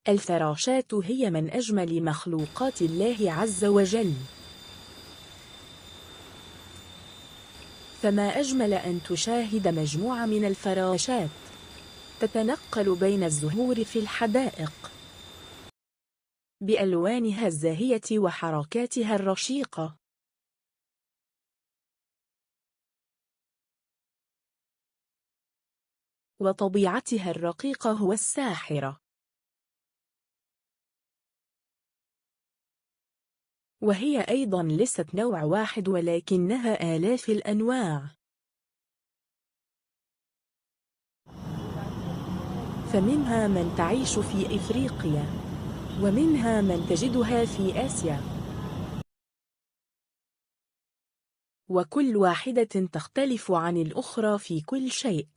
الفراشات هي من أجمل مخلوقات الله عز وجل. فما أجمل أن تشاهد مجموعة من الفراشات تتنقل بين الزهور في الحدائق بألوانها الزاهية وحركاتها الرشيقة. وطبيعتها الرقيقة والساحرة. وهي أيضا ليست نوع واحد ولكنها آلاف الأنواع. فمنها من تعيش في إفريقيا، ومنها من تجدها في آسيا، وكل واحدة تختلف عن الأخرى في كل شيء.